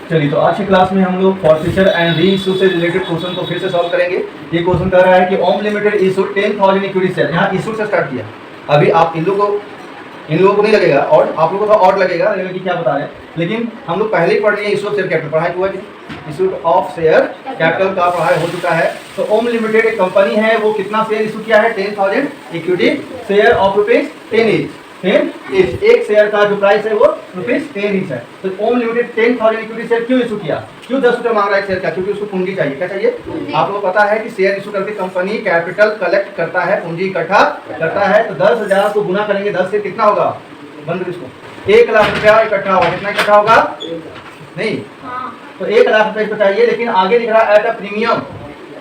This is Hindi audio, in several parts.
चलिए, तो आज की क्लास में हम लोग फॉरफीचर एंड री इशू से रिलेटेड क्वेश्चन को फिर से सॉल्व करेंगे। ये क्वेश्चन कह रहा है कि ओम लिमिटेड इशू 10,000 इक्विटी शेयर। यहाँ इशू से स्टार्ट किया। अभी आप इन लोगों को नहीं लगेगा और आप लोगों को तो और लगेगा कि क्या बता रहे हैं, लेकिन हम लोग पहले ही पढ़ लिए इशू ऑफ शेयर कैपिटल। पढ़ाई हुआ कि इशू ऑफ शेयर कैपिटल का पढ़ाई हो चुका है। तो ओम लिमिटेड एक कंपनी है, वो कितना शेयर इशू किया है? 10,000 इक्विटी शेयर ऑफ ₹10 ईच। एक शेयर का जो प्राइस है वो ₹10 ईच है। तो ओम लिमिटेड 10,000 इक्विटी शेयर क्यों इशू किया? क्यों 10 रुपये मांग रहा है शेयर का? क्योंकि उसको पूंजी चाहिए। क्या चाहिए? आप लोगों को पता है कि शेयर इशू करके कंपनी कैपिटल कलेक्ट करता है, पूंजी इकट्ठा करता है। तो 10,000 को गुना करेंगे 10 से, कितना होगा? बंद करो इसको। 1 लाख रुपया इकट्ठा होगा। कितना इकट्ठा होगा? नहीं, तो 1 लाख रुपये इसको चाहिए, लेकिन आगे लिख रहा है एट अ प्रीमियम।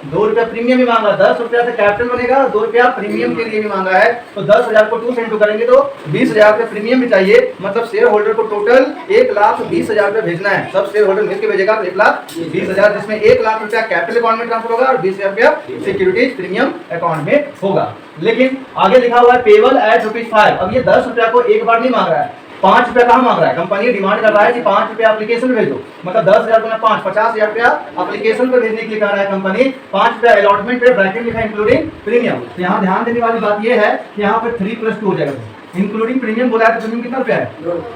2 रुपया प्रीमियम भी मांगा। 10 रुपया से कैपिटल बनेगा, 2 रुपया प्रीमियम के लिए भी मांगा है। तो 10,000 को 2 से इंटू करेंगे तो 20,000 रुपये प्रीमियम भी चाहिए। मतलब शेयर होल्डर को टोटल 1,20,000 रुपये भेजना है। सब शेयर होल्डर मिलकर भेजेगा तो 1,20,000, जिसमें 1 लाख रुपया कैपिटल अकाउंट में ट्रांसफर होगा और 20,000 रुपया सिक्योरिटीज प्रीमियम अकाउंट में होगा। लेकिन आगे लिखा हुआ है पेबल एट ₹5। अब ये 10 रुपया को एक बार नहीं मांग रहा है, 5 रुपया कहाँ मांग रहा है? कंपनी डिमांड कर रहा है कि 5 रुपया एप्लीकेशन में भेजो। मतलब 10,000 गुना 5, 50,000 रुपया एप्लीकेशन पर भेजने के लिए कह रहा है कंपनी। 5 रुपया अलॉटमेंट पे ब्रैकेट लिखा है इंक्लूडिंग प्रीमियम। तो यहाँ ध्यान देने वाली बात ये है कि यहाँ पर 3 + 2 हो जाएगा। इंक्लूडिंग प्रीमियम बोला है तो प्रीमियम कितना रुपया है?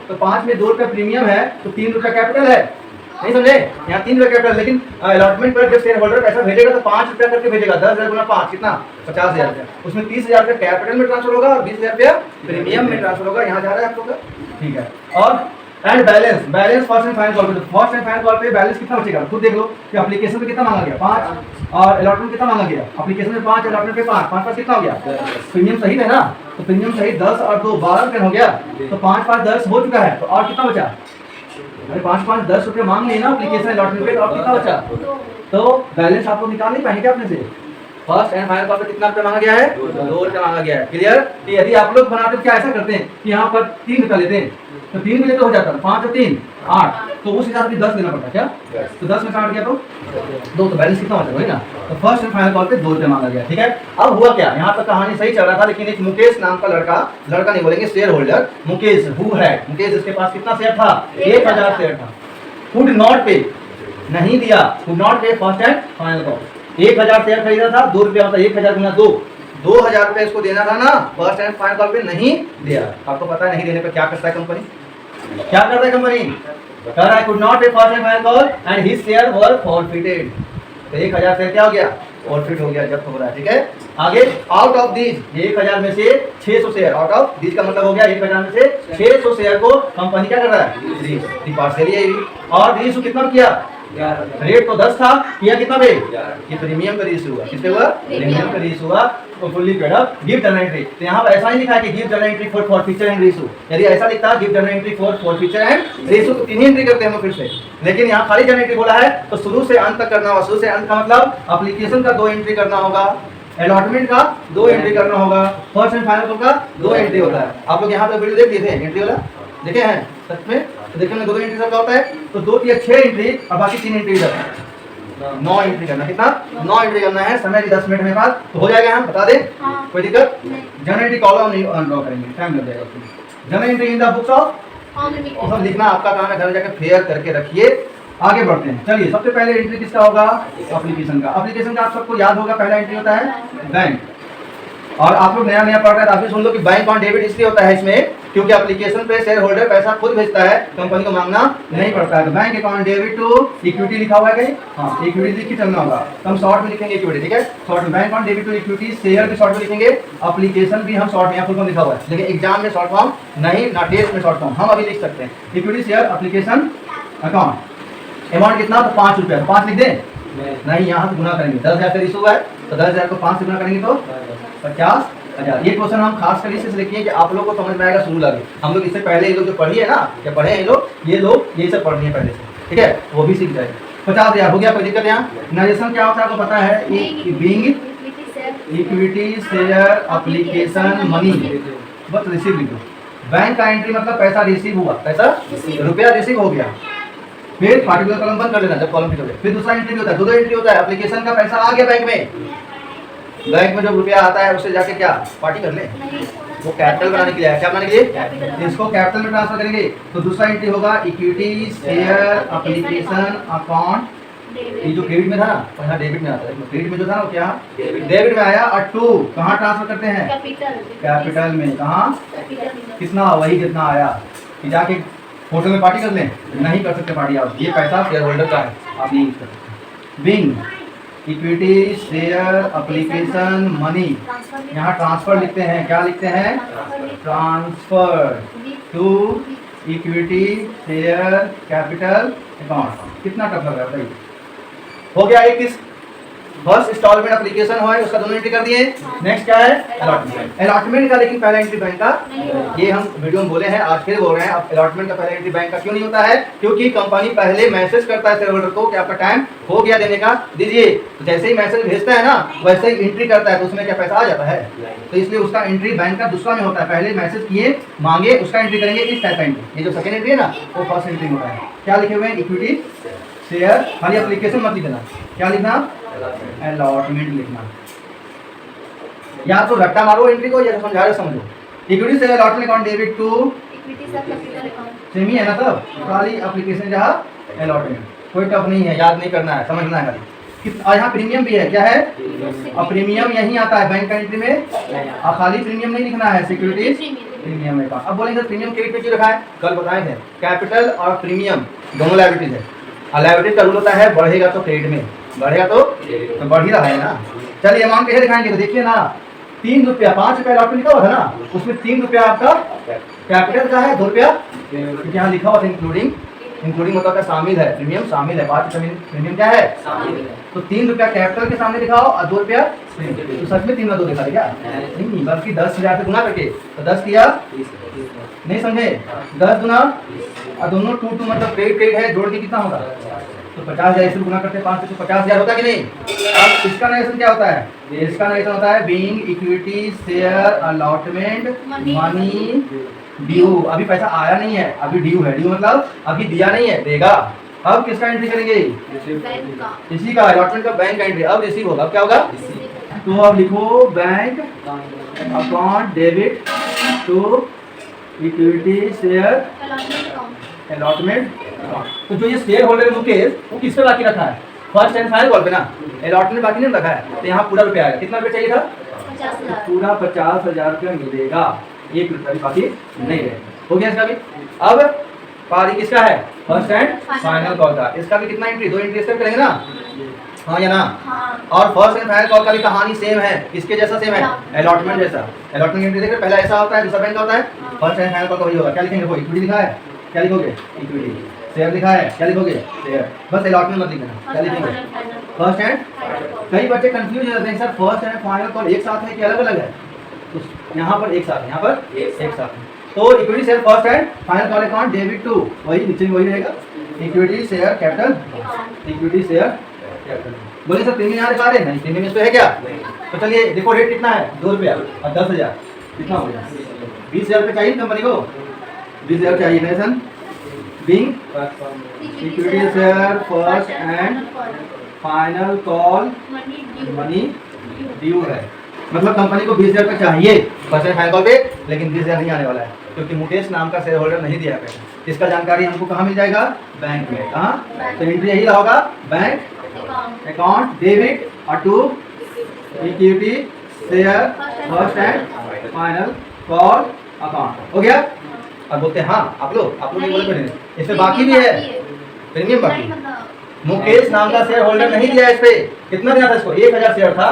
तो 5 में 2 रुपया प्रीमियम है, तो 3 रुपया कैपिटल है। नहीं समझे? यहाँ 3 रुपया कैपिटल, लेकिन अलॉटमेंट पर जब शेयर होल्डर पैसा भेजेगा तो 5 रुपया करके भेजेगा। 10,000 गुना 5 कितना? 50,000 रुपया। उसमें 30,000 रुपया कैपिटल में ट्रांसफर होगा और 20,000 रुपया प्रीमियम में ट्रांसफर होगा। यहाँ जा रहा है आप लोग का? ठीक है। और and balance first and final call पे, फर्स्ट एंड फाइनल कॉल पे बैलेंस कितना बचेगा? खुद देख लो कि एप्लीकेशन पे कितना मांगा गया? 5 और अलॉटमेंट कितना मांगा गया? एप्लीकेशन में 5, अलॉटमेंट पे 5, 5 कितना हो गया? प्रीमियम सहित है ना? तो प्रीमियम सहित 10 और 2 12 रुपये हो गया। तो 5 5 10 हो चुका है। तो और कितना बचा? अरे 5 5 10 रुपये मांग लिए ना एप्लीकेशन अलॉटमेंट पे, तो और कितना बचा? तो बैलेंस आप लोग निकाल नहीं पाएंगे क्या अपने से? फर्स्ट एंड फाइनल कॉल पे कितना रुपया मांगा गया है? 2 रुपया मांगा गया है। क्लियर? कि यदि आप लोग बनाते तो क्या ऐसा करते हैं कि यहाँ पर 3 रुपया लेते हैं, तो 3 मिले तो हो जाता है 5 और 3 8, तो उस हिसाब से 10 देना पड़ता है क्या? तो 10 में 8 गया तो 2, तो बैलेंस कितना होता है ना? तो फर्स्ट एंड फाइनल कॉल पे 2 रुपया मांगा गया। ठीक है। अब हुआ क्या? यहाँ पर कहानी सही चल रहा था, लेकिन एक मुकेश नाम का लड़का नहीं बोलेंगे, शेयर होल्डर मुकेश, मुकेश, इसके पास कितना शेयर था? 1,000 शेयर था। कुड नॉट पे, नहीं दिया, कुड नॉट पे first and final call. 1,000 share खरीदा था, 2 रुपया होता है 1,000 गुना 2, 2,000 रुपये इसको देना था ना। फर्स्ट एंड फाइनल कॉल पे नहीं दिया। आपको पता है नहीं देने पे क्या करता है कंपनी? क्या करता है कंपनी? कह रहा है कुड नॉट पे first and final call and his share were forfeited. तो 1,000 शेयर क्या हो गया? फॉरफिट हो गया, जब्त हो रहा है। ठीक है। आगे आउट ऑफ दीज, 1,000 में से 600 शेयर, आउट ऑफ दीज का मतलब हो गया 1,000 में से 600 शेयर को कंपनी क्या कर रहा है? पार्शियली। और रीइशू कितना किया? रेट तो 10 था, किया कितना पे? ये प्रीमियम का रीइशू हुआ। किसपे हुआ? प्रीमियम का रीइशू हुआ। तो fully paid up, give journal entry. तो यहाँ पर ऐसा ही लिखा है कि give journal entry for forfeiture and reissue. यदि ऐसा लिखता give journal entry for forfeiture and reissue तो 3 एंट्री करते हैं हम फिर से, लेकिन यहाँ खाली जर्नल एंट्री बोला है तो शुरू से अंत तक करना होगा। शुरू से अंत का मतलब एप्लीकेशन का 2 एंट्री करना होगा, अलॉटमेंट का 2 एंट्री करना होगा, फर्स्ट एंड फाइनल का 2 एंट्री होता है। आप लोग यहाँ पे वीडियो देख लिए थे एंट्री वाला? देखे हैं सच में? तो देखने में 2 एंट्री सबका होता है। तो 2 या 6 एंट्री और बाकी 3 एंट्री इधर 9 एंट्री करना। कितना? 9 एंट्री करना है। समय 10 मिनट में बाद तो हो जाएगा। हम बता दें? कोई दिक्कत? जनरल एंट्री कॉलम नहीं अनलॉक करेंगे, टाइम लग जाएगा उसमें। General entry in the books of और लिखना आपका काम है, घर जाकर फेयर करके रखिए। आगे बढ़ते हैं। चलिए, सबसे पहले एंट्री किसका होगा? एप्लीकेशन का। एप्लीकेशन का आप सबको याद होगा, पहला एंट्री होता है बैंक। और आप लोग नया पढ़ रहे हैं तो आप भी सुन लो कि बैंक ऑन डेबिट इसलिए होता है इसमें क्योंकि एप्लीकेशन पे शेयर होल्डर पैसा खुद भेजता है, कंपनी को मांगना नहीं पड़ता है। तो bank account debit to equity लिखा हुआ है कहीं? हाँ, इक्विटी लिख के चलना होगा। तो हम शॉर्ट में लिखेंगे इक्विटी। ठीक है। शॉर्ट में bank on debit to equity, share भी शॉर्ट में लिखेंगे, एप्लीकेशन भी हम शॉर्ट में, यहाँ फुल फॉर्म लिखा हुआ है, लेकिन एग्जाम में शॉर्ट फॉर्म नहीं, ना टेस्ट में शॉर्ट फॉर्म। हम अभी लिख सकते हैं equity share application account. Amount कितना? तो 5 रुपया। 5 लिख दें? नहीं, यहाँ से गुना करेंगे। 10,000 का इशू है तो 10,000 को 5 से गुना करेंगे तो 50,000। ये क्वेश्चन हम खास कर इससे लिखिए कि आप लोग को समझ में आएगा। शुरू लगे हम लोग इससे पहले ये लोग जो पढ़िए ना, क्या पढ़े हैं ये लोग ये सब पढ़ लिए पहले से। ठीक है, वो भी सीख जाएगा। 50,000 हो गया। कोई दिक्कत? यहाँ नरेशन क्या होता है आपको पता है? Being equity share application money, बस रिसीव लिखो। बैंक का एंट्री मतलब पैसा रिसीव हुआ, पैसा रुपया रिसीव हो गया। फिर पार्टिकुलर कॉलम बंद कर लेना जब कॉलम फिट हो गया। फिर दूसरा एंट्री होता है, 2 एंट्री होता है। एप्लीकेशन का पैसा आ गया बैंक में, बैंक में जब रुपया आता है उससे जाके क्या पार्टी कर ले? वो कैपिटल बनाने के लिए है। क्या बनाने के लिए? कैपिटल। इसको कैपिटल में ट्रांसफर करेंगे तो दूसरा एंट्री होगा इक्विटी शेयर एप्लीकेशन अकाउंट। ये जो क्रेडिट में था ना, यहाँ डेबिट में आता है, क्रेडिट में जो था ना वो क्या डेबिट में आया, और टू कहाँ ट्रांसफर करते हैं? कैपिटल में। कहाँ? कितना? वही जितना आया। कि जाके होटल में पार्टी कर लें? नहीं कर सकते पार्टी आप, ये पैसा शेयर होल्डर का है, आप नहीं यूज कर सकते। Being equity share application money, यहाँ ट्रांसफर लिखते हैं। क्या लिखते हैं? Transfer to equity share capital account. कितना टफ लग रहा है बताइए? हो गया एक किस फर्स्ट इंस्टॉलमेंट एप्लीकेशन है उसका दोनों एंट्री कर दिए। नेक्स्ट क्या है? अलॉटमेंट। अलॉटमेंट का लेकिन पहला एंट्री बैंक का, ये हम वीडियो में बोले हैं, आज फिर बोल रहे हैं। अब अलॉटमेंट का पहला एंट्री बैंक का क्यों नहीं होता है? क्योंकि कंपनी पहले मैसेज करता है शेयर होल्डर को कि आपका टाइम हो गया देने का, दीजिए। तो जैसे ही मैसेज भेजता है ना, वैसे ही एंट्री करता है, तो उसमें क्या पैसा आ जाता है? तो इसलिए उसका एंट्री बैंक का दूसरा में होता है। पहले मैसेज किए, मांगे, उसका एंट्री करेंगे इस टाइप का एंट्री। ये जो सेकंड एंट्री है ना, वो फर्स्ट एंट्री होता है। क्या लिखे हुए हैं? इक्विटी शेयर, खाली एप्लीकेशन मत लिखना। क्या लिखना? अलॉटमेंट लिखना। या तो रट्टा मारो एंट्री को, या समझा रहे समझो। Equity share allotment account debit to same ही है ना, तब खाली एप्लीकेशन जहाँ अलॉटमेंट, कोई टफ नहीं है, याद नहीं करना है, समझना है खाली। और यहाँ प्रीमियम भी है। क्या है? और प्रीमियम यहीं आता है बैंक का एंट्री में, और खाली प्रीमियम नहीं लिखना है, सिक्योरिटीज प्रीमियम में। अब बोलेंगे प्रीमियम क्रेडिट पे क्यों रखा है? कल बताए थे, कैपिटल और प्रीमियम दोनों लायबिलिटीज है। और लायबिलिटी का रूल होता है बढ़ेगा तो क्रेडिट में, बढ़ेगा तो बढ़ ही रहा है ना। चलिए अमाउंट कैसे दिखाएंगे? तो देखिए ना, 3 रुपया, 5 रुपया अलॉटमेंट लिखा हुआ था ना, उसमें 3 रुपया आपका कैपिटल का है, 2 रुपया क्योंकि यहाँ लिखा हुआ था इंक्लूडिंग। इंक्लूडिंग मतलब क्या? शामिल है, प्रीमियम शामिल है। 5 रुपया प्रीमियम क्या है? तो 3 रुपया कैपिटल के सामने दिखाओ और 2 रुपया। तो सच में 3 में 2 दिखा क्या? नहीं, बल्कि 10,000 से गुना करके, तो 10 किया, नहीं समझे? 10 गुना, और दोनों 2 मतलब क्रेडिट है, जोड़ के कितना होगा? तो 50,000 इससे गुना करते हैं 5 से, तो 50,000 होता कि नहीं? अब इसका नरेशन क्या होता है? इसका नरेशन होता है being equity share allotment money due. अभी पैसा आया नहीं है, अभी ड्यू है। ड्यू मतलब अभी दिया नहीं है, देगा। अब किसका एंट्री करेंगे? इसी का, अलॉटमेंट का बैंक का एंट्री। अब रिसीव होगा। अब क्या होगा? तो अब लिखो bank account debit to equity share allotment. तो जो ये शेयर होल्डर मुकेश, वो किस पे बाकी रखा है? फर्स्ट एंड फाइनल कॉल पे ना, अलॉटमेंट बाकी नहीं रखा है। तो यहाँ पूरा रुपया आएगा। कितना रुपया चाहिए था? 50,000। पूरा 50,000 रुपया मिलेगा, 1 रुपया भी बाकी नहीं रहेगा। हो गया इसका भी। अब पारी किसका है? फर्स्ट एंड फाइनल कॉल का। इसका भी कितना एंट्री? 2 एंट्री इसका करेंगे ना, हाँ या ना? और फर्स्ट एंड फाइनल कॉल का भी कहानी सेम है, किसके जैसा सेम है? अलॉटमेंट जैसा। अलॉटमेंट एंट्री देखिए, पहला ऐसा होता है, दूसरा बैंक का होता है, फर्स्ट एंड फाइनल कॉल का वही होगा। क्या लिखेंगे? वो इक्विटी लिखा है, क्या लिखोगे? इक्विटी। शेयर लिखा है, क्या लिखोगे? शेयर। बस अलॉटमेंट मत लिखना। क्या लिखेंगे? First and. कई बच्चे कंफ्यूज हो जाते हैं, sir first and final call एक साथ है कि अलग अलग है? तो यहाँ पर एक साथ है, यहाँ पर एक साथ है। तो equity share first and final call account debit to, वही नीचे वही रहेगा, equity share capital, equity share capital. बोले सर प्रीमियम यहाँ दिखा रहे हैं? नहीं, प्रीमियम इस पे है क्या? तो चलिए देखो, रेट कितना है? 2 रुपया और 10,000 कितना हो गया? 20,000 रुपये चाहिए कंपनी को, 20,000 चाहिए। Nation being equity share first and final call money due है, मतलब कंपनी को 20,000 रुपये चाहिए फर्स्ट एंड फाइनल कॉल पे, लेकिन 20,000 नहीं आने वाला है क्योंकि मुकेश नाम का शेयर होल्डर नहीं दिया पैसा। इसका जानकारी हमको कहाँ मिल जाएगा? बैंक में। कहाँ? तो एंट्री यही होगा, बैंक अकाउंट डेबिट और to equity share first and final call account. हो गया? अब बोलते हैं हाँ, आप लोग नहीं बोले पहले, इसमें बाकी भी है प्रीमियम बाकी। मुकेश नाम का शेयर होल्डर नहीं दिया। इस पे कितना देना था? इसको 1,000 शेयर था,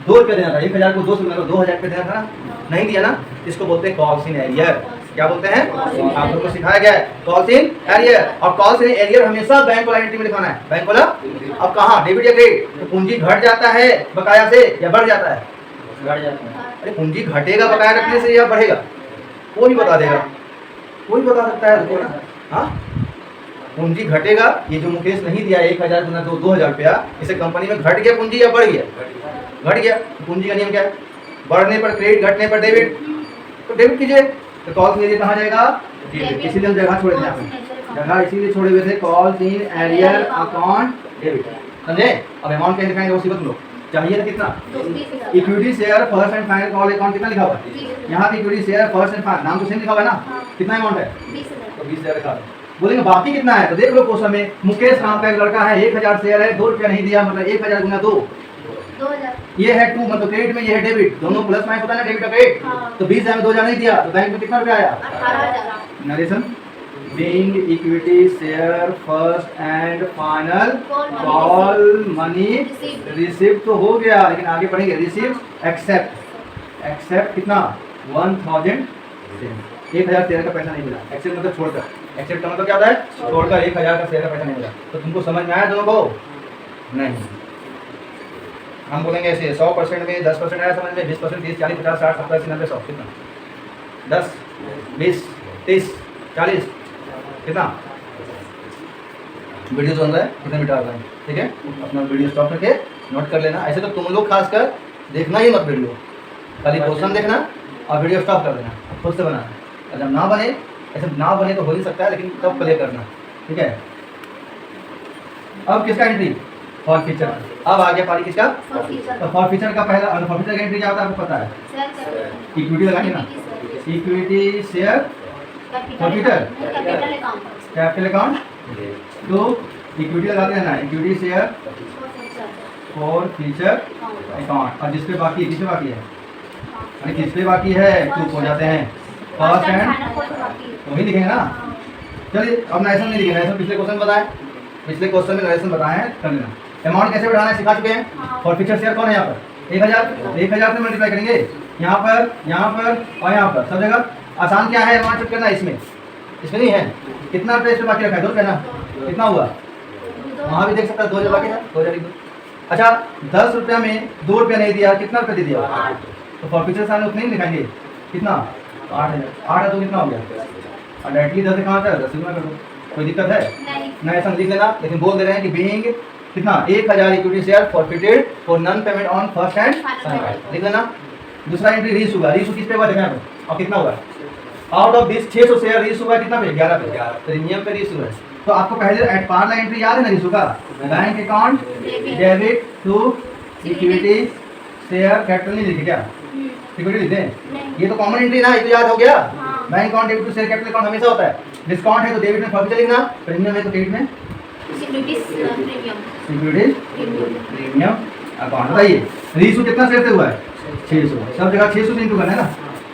2 रुपये देना था। 1,000 को 2 से 2,000 रुपये देना था ना, नहीं दिया ना। इसको बोलते हैं कॉल्स इन एरियर। क्या बोलते हैं? आप लोगों को सिखाया गया है कॉल्स इन एरियर। और कॉल्स इन एरियर हमेशा बैंक वाला एंट्री में लिखाना है। बैंक वाला अब कहाँ? डेबिट या क्रेडिट? तो पूंजी घट जाता है बकाया से या बढ़ जाता है? घट जाता है। अरे पूंजी घटेगा बकाया रखने से या बढ़ेगा? कोई नहीं बता देगा, कोई बता सकता है देखो ना। हाँ, पूंजी घटेगा। ये जो मुकेश नहीं दिया 1,000 गुना 2,000 रुपया, इसे कंपनी में घट गया पूंजी या बढ़ गया? घट गया। पूंजी का नियम क्या है? बढ़ने पर क्रेडिट, घटने पर डेबिट। तो डेबिट कीजिए। तो कॉल्स इन कहाँ जाएगा? इसीलिए हम जगह छोड़े थे यहाँ पे, जगह इसीलिए छोड़े हुए थे, calls in arrear account debit. समझे? अब अमाउंट कैसे दिखाएंगे वो सीखो तुम लोग। चाहिए ना कितना? Equity share first and final call account कितना लिखा हुआ है? यहाँ पे equity share first and final नाम तो सेम लिखा हुआ है ना? कितना अमाउंट है? 20,000। तो 20,000 लिखा है। बोलेंगे बाकी कितना है, तो देख लो क्वेश्चन में मुकेश नाम का एक लड़का है, 1000 शेयर है, 2 रुपया नहीं दिया, मतलब 1000 गुना 2 2000। ये है 2, मतलब क्रेडिट में ये है डेबिट, दोनों प्लस माइनस होता है ना, डेबिट का क्रेडिट। हाँ। तो 20,000 में 2000 नहीं दिया, तो बैंक में कितना रुपया आया? 18,000। Narration being equity share first and final call money receive तो हो गया, लेकिन आगे पढ़ेंगे रिसीव एक्सेप्ट कितना? 1000 1000 शेयर का पैसा नहीं मिला। एक्सेप्ट मतलब छोड़कर, एक्सेप्ट का मतलब क्या होता है? छोड़कर 1000 का शेयर का पैसा नहीं मिला। तो तुमको समझ में आया दोनों को? नहीं। हम बोलेंगे ऐसे 100% में 10% आया समझ में, 20%, 30, 40, 50, 60, 70, 80, 90, 100 कितना? 10, 20, 30, 40 कितना? वीडियो जो है कितने मिनट आ रहा है, ठीक है? अपना वीडियो स्टॉप करके नोट कर लेना। ऐसे तो तुम लोग खासकर देखना ही मत वीडियो, खाली क्वेश्चन देखना और वीडियो स्टॉप कर देना, खुद से बनाना। और जब ना बने, ऐसे ना बने तो हो ही सकता है, लेकिन तब प्ले करना, ठीक है? अब किसका एंट्री? For feature. अब आ गया पारी किसका? तो फॉर फीचर का पहला फॉर फीचर का एंट्री क्या होता है आपको पता है? इक्विटी लगानी ना, इक्विटी शेयर कैपिटल अकाउंट, तो इक्विटी लगाते हैं ना, equity share for feature account. और जिसपे बाकी है, किसपे बाकी है? यानी किसपे बाकी है? ग्रुप हो जाते हैं फर्स्ट एंड, वही लिखेंगे ना। चलिए अब नरेशन नहीं लिखेंगे, नरेशन पिछले क्वेश्चन बताए, पिछले क्वेश्चन में नरेशन बताए हैं, कर लेना। अमाउंट कैसे बढ़ाना है सिखा चुके हैं। फॉर फीचर शेयर कौन है यहाँ पर? 1000 से मल्टीप्लाई करेंगे, यहाँ पर और यहाँ पर, सब जगह आसान क्या है अमाउंट करना। इसमें नहीं है। कितना रुपये इसमें बाकी रखा है? 2 रुपये ना, कितना हुआ? वहाँ भी देख सकता है 2000 बाकी था, 2002। अच्छा 10 रुपया में 2 रुपया नहीं दिया, कितना रुपया दे दिया? तो फॉर फीचर सामने उतने ही लिखाएंगे, कितना? 8000। 8 तो कितना हो गया? और डायरेक्टली 10 से कहाँ आता है? 10 गुना कर दो, कोई दिक्कत है? नहीं, ऐसा लिख लेना, लेकिन बोल दे रहे हैं कि बीइंग कितना? 1000 equity share forfeited for non payment on first and final, लिख लेना। दूसरा एंट्री रीस हुआ, रीस किस पे हुआ देखना है, और कितना हुआ? आउट ऑफ दिस 600 शेयर रीस हुआ कितना पे? 11 पे, प्रीमियम पे रीस हुआ है। तो आपको पहले एट पार ला एंट्री याद है ना रीस का? Bank account debit to equity share capital नहीं लिखे क्या? इक्विटी लिखते हैं, ये तो कॉमन एंट्री ना, ये तो याद हो गया। Bank account debit to share capital account हमेशा होता है। डिस्काउंट है तो डेबिट में फॉर लिखना, प्रीमियम है तो क्रेडिट में सिक्योरिटीज प्रीमियम अकाउंट। बताइए रीसू कितना शेयर से हुआ है? 600, सब जगह 600 से इंटू करना है ना।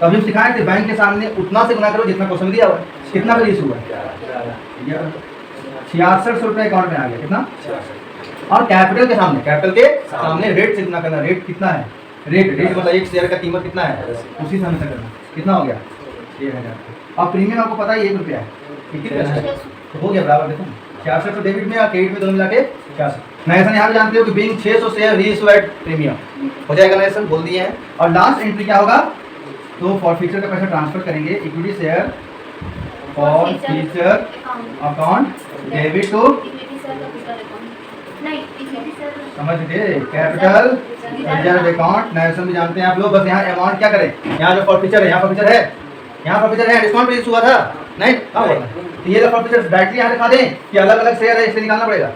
तो अभी हम सिखाए थे बैंक के सामने उतना से गुना करो जितना क्वेश्चन दिया हुआ है। कितना का रीसू हुआ है? 6600 रुपये अकाउंट में आ गया, कितना? और कैपिटल के सामने रेट से गुना करना। रेट कितना है? रेट मतलब एक शेयर का कीमत कितना है, उसी से हमेशा करना। कितना हो गया? 6000। और प्रीमियम आपको पता है 1 रुपया है, तो हो गया बराबर। देखो 6600 डेबिट में और क्रेडिट में दोनों मिला के 6600। नरेशन यहाँ भी जानते हो कि being 600 share reissue at premium हो जाएगा। नरेशन बोल दिए हैं। और लास्ट एंट्री क्या होगा? तो फॉर फ्यूचर का पैसा ट्रांसफर करेंगे, equity share for future account debit to समझ गए कैपिटल रिजर्व अकाउंट। नरेशन भी जानते हैं आप लोग। बस यहाँ अमाउंट क्या करें, यहाँ जो फॉर फ्यूचर है, यहाँ फॉर फ्यूचर है, यहाँ फॉर फ्यूचर है, डिस्काउंट पे हुआ था नहीं, हाँ बोला। तो ये फॉर फ्यूचर डायरेक्टली यहाँ लिखा दें कि अलग अलग शेयर है, इसलिए निकालना पड़ेगा।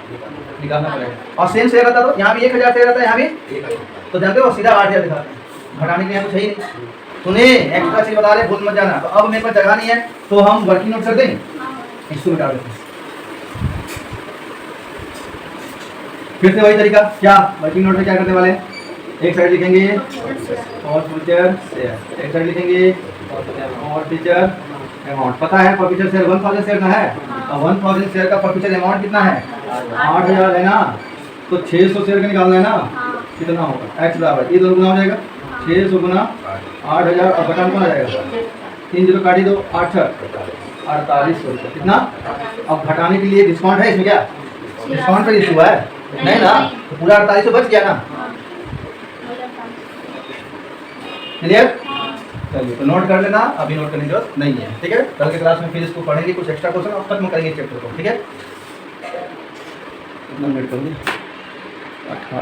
और सेम शेयर रहता तो यहाँ भी 1000 शेयर रहता है, यहाँ भी तो जानते हो सीधा 8000 दिखाते हैं। घटाने के लिए कुछ है ही नहीं। सुने एक्स्ट्रा चीज बता रहे, भूल मत जाना। तो अब मेरे पास जगह नहीं है तो हम वर्किंग नोट कर दें, इसको मिटा देते हैं। फिर से वही तरीका, क्या वर्किंग नोट में क्या करने वाले हैं? एक साइड लिखेंगे फॉर फ्यूचर शेयर, एक साइड लिखेंगे फॉर फ्यूचर अमाउंट। पता है फॉर फ्यूचर शेयर 1000 शेयर का है, और 1000 शेयर का फॉर फ्यूचर अमाउंट कितना है? 8000 है ना। तो 600 शेयर का निकालना है ना, कितना होगा? x बराबर ये दोनों गुना हो जाएगा, 600 गुना 8000 और घटाना कौन आ जाएगा? 3 जीरो काटी दो, 8 4800 रुपये कितना? अब घटाने के लिए डिस्काउंट है इसमें, क्या डिस्काउंट पर इशू है? नहीं ना, तो पूरा 4800 बच गया ना। क्लियर? चलिए तो नोट कर लेना, अभी नोट करने की जरूरत नहीं है, ठीक है? कल के क्लास में फिर इसको पढ़ेंगे, कुछ एक्स्ट्रा क्वेश्चन और खत्म करेंगे चैप्टर को, ठीक है? 18